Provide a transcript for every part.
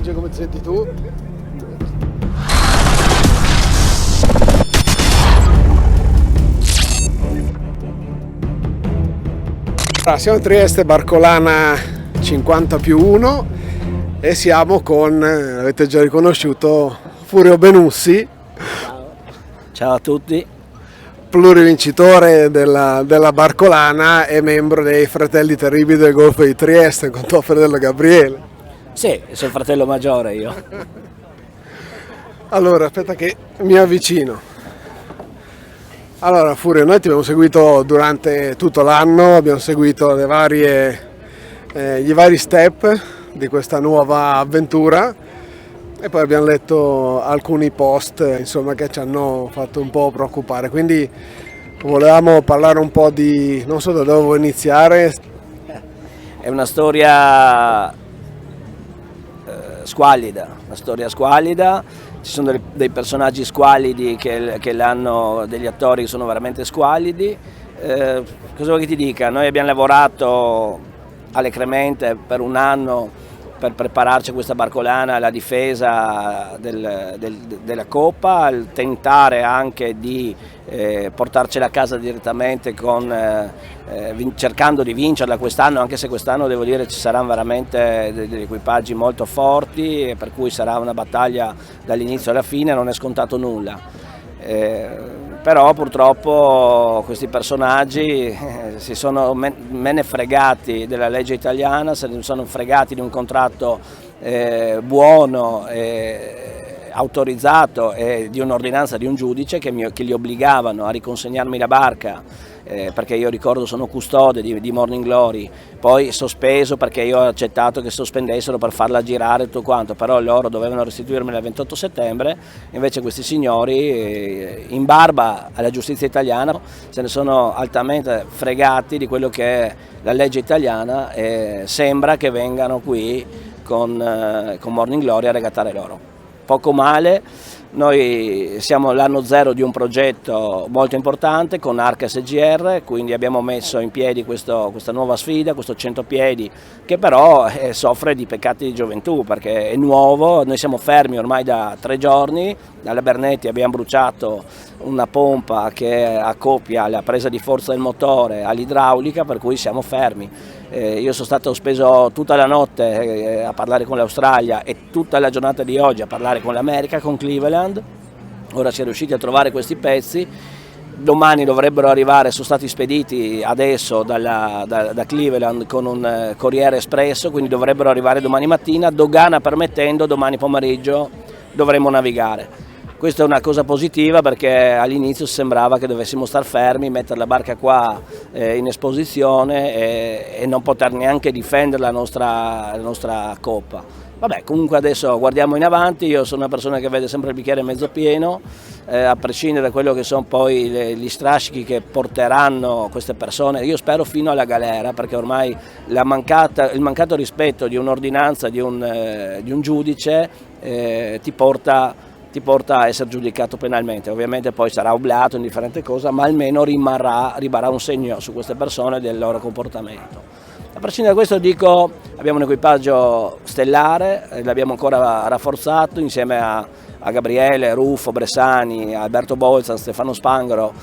Biagio, come ti senti tu? Allora, siamo a Trieste, Barcolana 50+1 e siamo con, avete già riconosciuto, Furio Benussi. Ciao a tutti. Plurivincitore della Barcolana e membro dei Fratelli Terribili del Golfo di Trieste con tuo fratello Gabriele. Sì, sono il fratello maggiore io. Allora, aspetta che mi avvicino. Allora Furio, noi ti abbiamo seguito durante tutto l'anno, abbiamo seguito i vari step di questa nuova avventura e poi abbiamo letto alcuni post, insomma, che ci hanno fatto un po' preoccupare, quindi volevamo parlare un po' di, non so da dove vuoi iniziare. È una storia squallida, ci sono dei personaggi squallidi che l'hanno, degli attori che sono veramente squallidi. Cosa vuoi che ti dica? Noi abbiamo lavorato alacremente per un anno per prepararci a questa Barcolana, alla difesa della Coppa, al tentare anche di portarcela a casa direttamente cercando di vincerla quest'anno, anche se quest'anno devo dire ci saranno veramente degli equipaggi molto forti, per cui sarà una battaglia dall'inizio alla fine, non è scontato nulla. Però purtroppo questi personaggi si sono menefregati della legge italiana, se ne sono fregati di un contratto buono, autorizzato e di un'ordinanza di un giudice che li obbligavano a riconsegnarmi la barca, perché io ricordo sono custode di Morning Glory, poi sospeso perché io ho accettato che sospendessero per farla girare tutto quanto, però loro dovevano restituirmela il 28 settembre, invece questi signori in barba alla giustizia italiana se ne sono altamente fregati di quello che è la legge italiana e sembra che vengano qui con Morning Glory a regattare loro. Poco male, noi siamo l'anno zero di un progetto molto importante con Arca SGR, quindi abbiamo messo in piedi questa nuova sfida, questo 100 piedi, che però soffre di peccati di gioventù perché è nuovo, noi siamo fermi ormai da 3 giorni, alla Bernetti abbiamo bruciato una pompa che accoppia la presa di forza del motore all'idraulica, per cui siamo fermi. Io sono stato speso tutta la notte a parlare con l'Australia e tutta la giornata di oggi a parlare con l'America, con Cleveland. Ora si è riusciti a trovare questi pezzi, domani dovrebbero arrivare, sono stati spediti adesso da Cleveland con un corriere espresso, quindi dovrebbero arrivare domani mattina, dogana permettendo domani pomeriggio dovremo navigare. Questa è una cosa positiva perché all'inizio sembrava che dovessimo star fermi, mettere la barca qua in esposizione e non poter neanche difendere la nostra coppa. Vabbè, comunque adesso guardiamo in avanti, io sono una persona che vede sempre il bicchiere mezzo pieno, a prescindere da quello che sono poi gli strascichi che porteranno queste persone, io spero fino alla galera, perché ormai il mancato rispetto di un'ordinanza di un giudice ti porta a essere giudicato penalmente. Ovviamente poi sarà oblato in differente cosa, ma almeno rimarrà un segno su queste persone del loro comportamento. A prescindere da questo dico, abbiamo un equipaggio stellare, l'abbiamo ancora rafforzato insieme a Gabriele, Ruffo, Bressani, Alberto Bolzan, Stefano Spangro,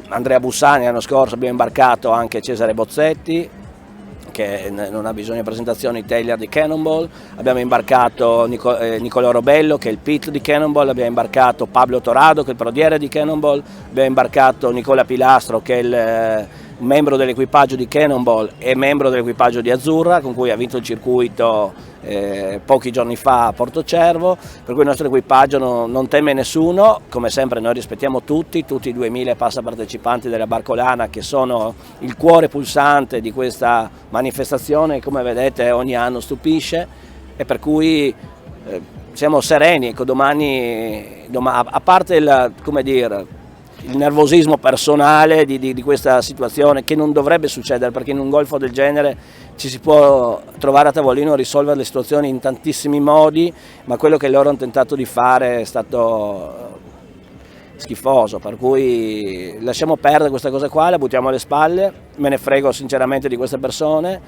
Andrea Bussani. L'anno scorso abbiamo imbarcato anche Cesare Bozzetti, che non ha bisogno di presentazioni, Taylor di Cannonball, abbiamo imbarcato Nicolò Robello che è il pit di Cannonball, abbiamo imbarcato Pablo Torado che è il prodiere di Cannonball, abbiamo imbarcato Nicola Pilastro che è il membro dell'equipaggio di Cannonball e membro dell'equipaggio di Azzurra, con cui ha vinto il circuito pochi giorni fa a Portocervo, per cui il nostro equipaggio non teme nessuno. Come sempre noi rispettiamo tutti i 2000 passapartecipanti della Barcolana, che sono il cuore pulsante di questa manifestazione, come vedete ogni anno stupisce, e per cui siamo sereni. Ecco, domani, a parte il nervosismo personale di questa situazione che non dovrebbe succedere, perché in un golfo del genere ci si può trovare a tavolino a risolvere le situazioni in tantissimi modi, ma quello che loro hanno tentato di fare è stato schifoso, per cui lasciamo perdere questa cosa qua, la buttiamo alle spalle. Me ne frego sinceramente di queste persone,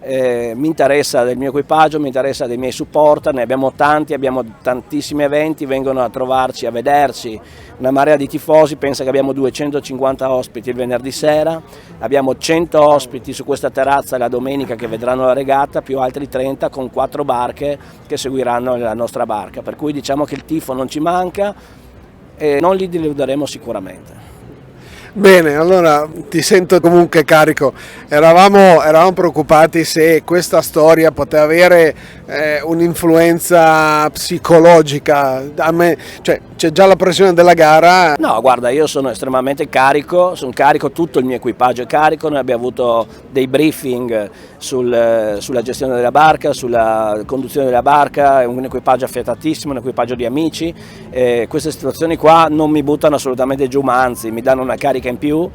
mi interessa del mio equipaggio, mi interessa dei miei supporter, ne abbiamo tanti, abbiamo tantissimi eventi, vengono a trovarci, a vederci, una marea di tifosi, pensa che abbiamo 250 ospiti il venerdì sera, abbiamo 100 ospiti su questa terrazza la domenica che vedranno la regata, più altri 30 con 4 barche che seguiranno la nostra barca, per cui diciamo che il tifo non ci manca e non li deluderemo sicuramente. Bene, allora ti sento comunque carico. Eravamo preoccupati se questa storia poteva avere un'influenza psicologica. A me, cioè, c'è già la pressione della gara. No, guarda, io sono estremamente carico, tutto il mio equipaggio è carico, noi abbiamo avuto dei briefing sulla gestione della barca, sulla conduzione della barca, è un equipaggio affiatatissimo, un equipaggio di amici, queste situazioni qua non mi buttano assolutamente giù, ma anzi mi danno una carica in più,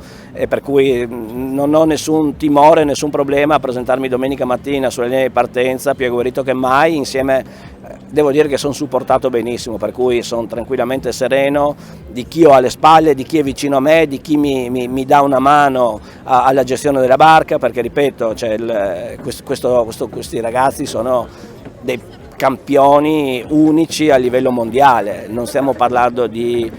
per cui non ho nessun timore, nessun problema a presentarmi domenica mattina sulla linea di partenza, più agguerrito che mai, insieme, devo dire che sono supportato benissimo, per cui sono tranquillamente sereno di chi ho alle spalle, di chi è vicino a me, di chi mi dà una mano alla gestione della barca, perché ripeto, questi ragazzi sono dei campioni unici a livello mondiale, non stiamo parlando dei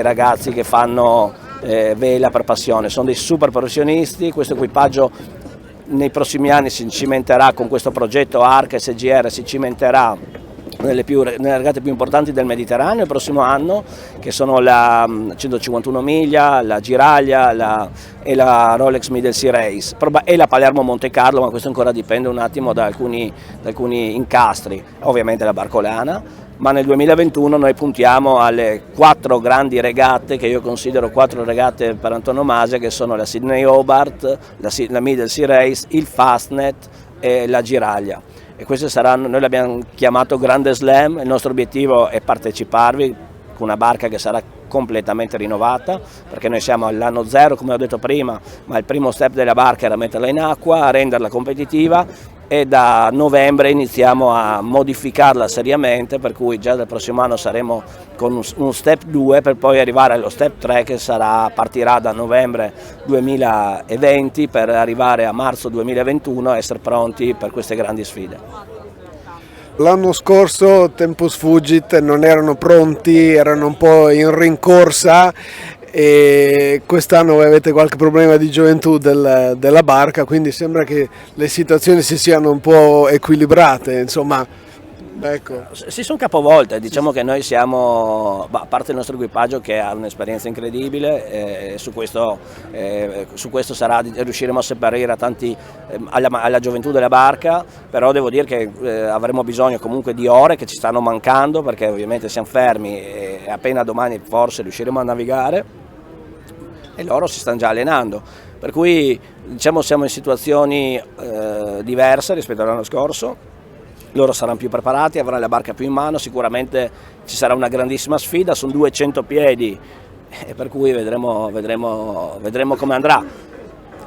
ragazzi che fanno vela per passione, sono dei super professionisti. Questo equipaggio nei prossimi anni si cimenterà con questo progetto ARC SGR, si cimenterà nelle regate più importanti del Mediterraneo il prossimo anno, che sono la 151 miglia, la Giraglia e la Rolex Middle Sea Race e la Palermo Monte Carlo, ma questo ancora dipende un attimo da alcuni incastri, ovviamente la Barcolana. Ma nel 2021 noi puntiamo alle 4 grandi regate che io considero 4 regate per antonomasia, che sono la Sydney Hobart, la Middle Sea Race, il Fastnet e la Giraglia. E queste saranno, noi l'abbiamo chiamato Grande Slam, il nostro obiettivo è parteciparvi con una barca che sarà completamente rinnovata, perché noi siamo all'anno zero come ho detto prima, ma il primo step della barca era metterla in acqua, renderla competitiva, e da novembre iniziamo a modificarla seriamente, per cui già dal prossimo anno saremo con un step 2 per poi arrivare allo step 3 che partirà da novembre 2020 per arrivare a marzo 2021 e essere pronti per queste grandi sfide. L'anno scorso Tempus Fugit non erano pronti, erano un po' in rincorsa, e quest'anno avete qualche problema di gioventù della barca, quindi sembra che le situazioni si siano un po' equilibrate, insomma, ecco. Si sono capovolte, diciamo che noi siamo, a parte il nostro equipaggio che ha un'esperienza incredibile, su questo riusciremo a separare a tanti alla gioventù della barca, però devo dire che avremo bisogno comunque di ore che ci stanno mancando, perché ovviamente siamo fermi e appena domani forse riusciremo a navigare, e loro si stanno già allenando, per cui diciamo siamo in situazioni diverse rispetto all'anno scorso. Loro saranno più preparati, avranno la barca più in mano, sicuramente ci sarà una grandissima sfida, sono 200 piedi, per cui vedremo come andrà.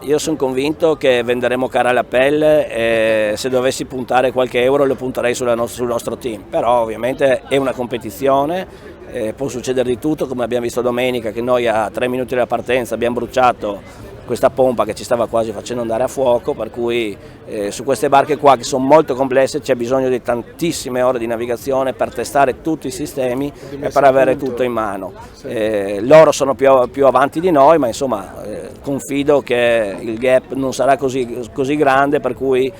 Io sono convinto che venderemo cara la pelle, e se dovessi puntare qualche euro lo punterei sul nostro team, però ovviamente è una competizione, può succedere di tutto, come abbiamo visto domenica che noi a 3 minuti dalla partenza abbiamo bruciato questa pompa che ci stava quasi facendo andare a fuoco, per cui su queste barche qua che sono molto complesse c'è bisogno di tantissime ore di navigazione per testare tutti i sistemi e per avere tutto in mano. Loro sono più avanti di noi, ma insomma confido che il gap non sarà così grande, per cui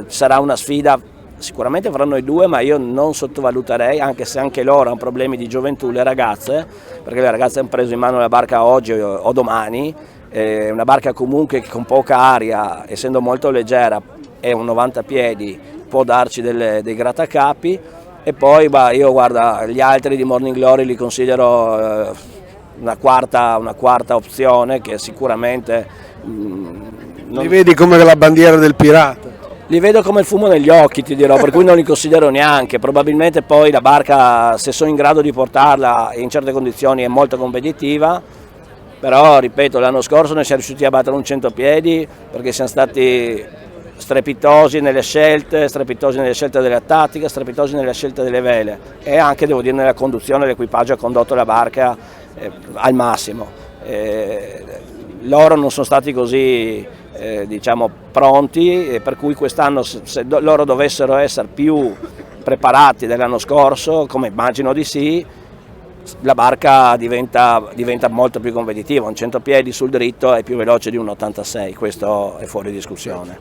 sarà una sfida. Sicuramente fra noi due, ma io non sottovaluterei, anche se anche loro hanno problemi di gioventù, le ragazze, perché le ragazze hanno preso in mano la barca oggi o domani, una barca comunque che con poca aria, essendo molto leggera, è un 90 piedi, può darci dei grattacapi, e poi io guarda, gli altri di Morning Glory li considero una quarta opzione che sicuramente... Li vedi come la bandiera del pirata? Li vedo come il fumo negli occhi, ti dirò, per cui non li considero neanche. Probabilmente poi la barca, se sono in grado di portarla in certe condizioni, è molto competitiva, però ripeto, l'anno scorso noi siamo riusciti a battere un 100 piedi perché siamo stati strepitosi nelle scelte della tattica, strepitosi nelle scelte delle vele, e anche, devo dire, nella conduzione l'equipaggio ha condotto la barca al massimo. Loro non sono stati così diciamo pronti, e per cui quest'anno se loro dovessero essere più preparati dell'anno scorso, come immagino di sì, la barca diventa molto più competitiva. Un 100 piedi sul dritto è più veloce di un 86, questo è fuori discussione.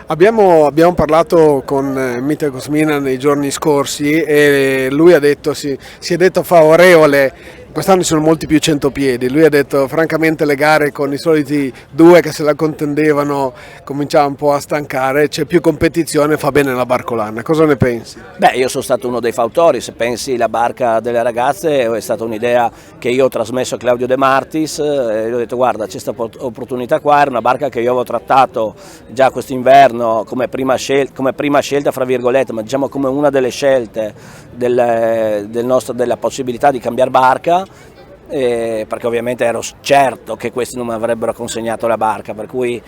Abbiamo parlato con Mite Cosmina nei giorni scorsi e lui ha detto, si è detto favorevole. Quest'anno ci sono molti più 100 piedi, lui ha detto francamente le gare con i soliti due che se la contendevano cominciava un po' a stancare, c'è più competizione, fa bene la barcolana, cosa ne pensi? Beh, io sono stato uno dei fautori, se pensi la barca delle ragazze è stata un'idea che io ho trasmesso a Claudio De Martis e gli ho detto guarda c'è questa opportunità qua, era una barca che io avevo trattato già quest'inverno come prima scelta fra virgolette, ma diciamo come una delle scelte della possibilità di cambiare barca. Perché ovviamente ero certo che questi non mi avrebbero consegnato la barca, per cui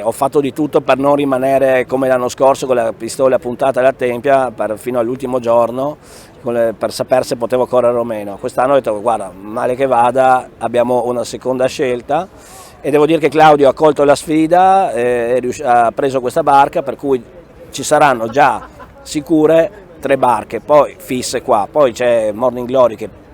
ho fatto di tutto per non rimanere come l'anno scorso con la pistola puntata alla tempia fino all'ultimo giorno per sapere se potevo correre o meno. Quest'anno ho detto guarda, male che vada, abbiamo una seconda scelta e devo dire che Claudio ha colto la sfida, ha preso questa barca, per cui ci saranno già sicure 3 barche, poi fisse qua, poi c'è Morning Glory che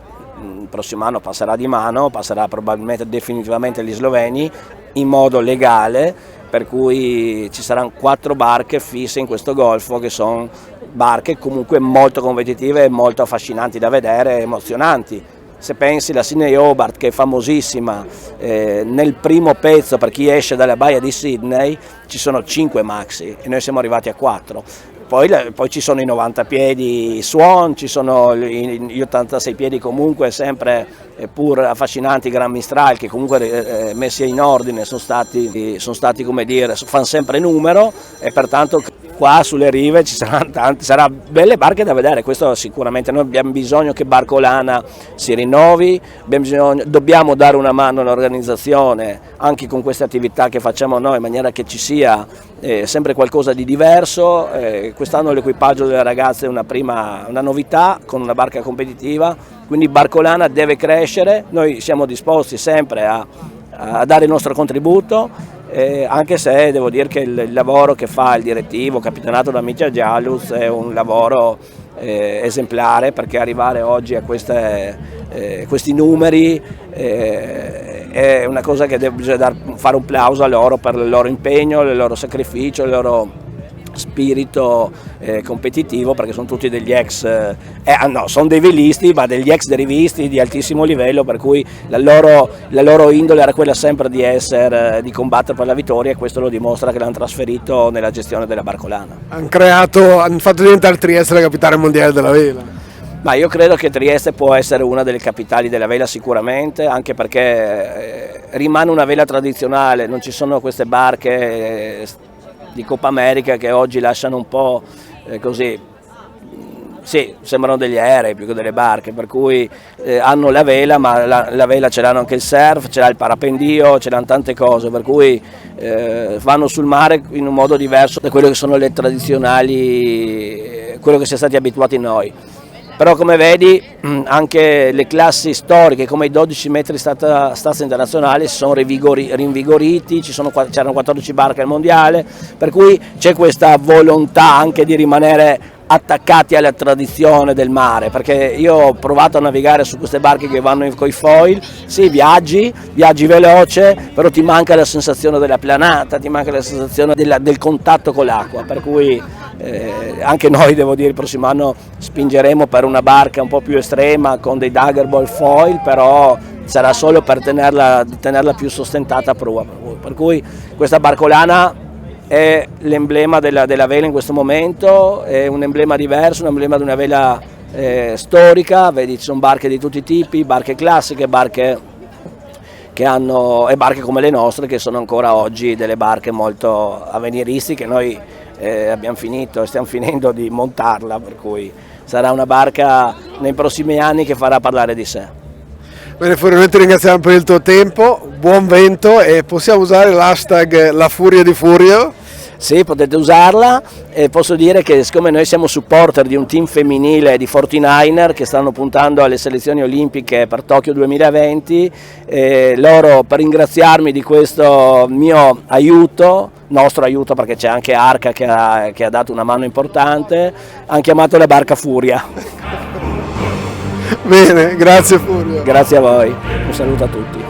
il prossimo anno passerà di mano, passerà probabilmente definitivamente agli sloveni in modo legale, per cui ci saranno 4 barche fisse in questo golfo che sono barche comunque molto competitive e molto affascinanti da vedere, emozionanti. Se pensi la Sydney Hobart che è famosissima, nel primo pezzo per chi esce dalla baia di Sydney ci sono 5 maxi e noi siamo arrivati a 4. Poi ci sono i 90 piedi Swan, ci sono gli 86 piedi comunque sempre pur affascinanti Gran Mistral che comunque messi in ordine sono stati come dire, fanno sempre numero e pertanto qua sulle rive ci saranno saranno belle barche da vedere, questo sicuramente. Noi abbiamo bisogno che Barcolana si rinnovi, dobbiamo dare una mano all'organizzazione anche con queste attività che facciamo noi in maniera che ci sia sempre qualcosa di diverso. Quest'anno l'equipaggio delle ragazze è una novità con una barca competitiva, quindi Barcolana deve crescere, noi siamo disposti sempre a dare il nostro contributo, anche se devo dire che il lavoro che fa il direttivo capitanato da Mitja Giallus è un lavoro esemplare, perché arrivare oggi a questi numeri è una cosa che bisogna fare un plauso a loro per il loro impegno, il loro sacrificio, il loro spirito competitivo, perché sono tutti degli sono dei velisti, ma degli ex derivisti di altissimo livello, per cui la loro indole era quella sempre di combattere per la vittoria, e questo lo dimostra che l'hanno trasferito nella gestione della Barcolana. Hanno fatto diventare Trieste la capitale mondiale della vela. Ma io credo che Trieste può essere una delle capitali della vela sicuramente, anche perché rimane una vela tradizionale, non ci sono queste barche di Coppa America che oggi lasciano un po' così, sì, sembrano degli aerei più che delle barche, per cui hanno la vela, ma la vela ce l'hanno anche il surf, ce l'ha il parapendio, ce l'hanno tante cose, per cui vanno sul mare in un modo diverso da quello che sono le tradizionali, quello che siamo stati abituati noi. Però come vedi anche le classi storiche come i 12 metri stazza internazionale si sono rinvigoriti, c'erano 14 barche al mondiale, per cui c'è questa volontà anche di rimanere attaccati alla tradizione del mare, perché io ho provato a navigare su queste barche che vanno con i foil, sì, viaggi veloce, però ti manca la sensazione della planata, ti manca la sensazione del contatto con l'acqua, per cui anche noi, devo dire, il prossimo anno spingeremo per una barca un po' più estrema con dei daggerball foil, però sarà solo per tenerla più sostentata a prua, per cui questa Barcolana è l'emblema della vela in questo momento, è un emblema diverso, un emblema di una vela storica. Vedi, ci sono barche di tutti i tipi, barche classiche, barche come le nostre, che sono ancora oggi delle barche molto avveniristiche. Noi stiamo finendo di montarla, per cui sarà una barca nei prossimi anni che farà parlare di sé. Bene Furio, noi ti ringraziamo per il tuo tempo, buon vento, e possiamo usare l'hashtag La Furia di Furio? Sì, potete usarla e posso dire che siccome noi siamo supporter di un team femminile di 49er che stanno puntando alle selezioni olimpiche per Tokyo 2020, loro per ringraziarmi di questo mio aiuto, nostro aiuto perché c'è anche Arca che ha dato una mano importante, hanno chiamato la barca Furia. Bene, grazie Furio. Grazie a voi, un saluto a tutti.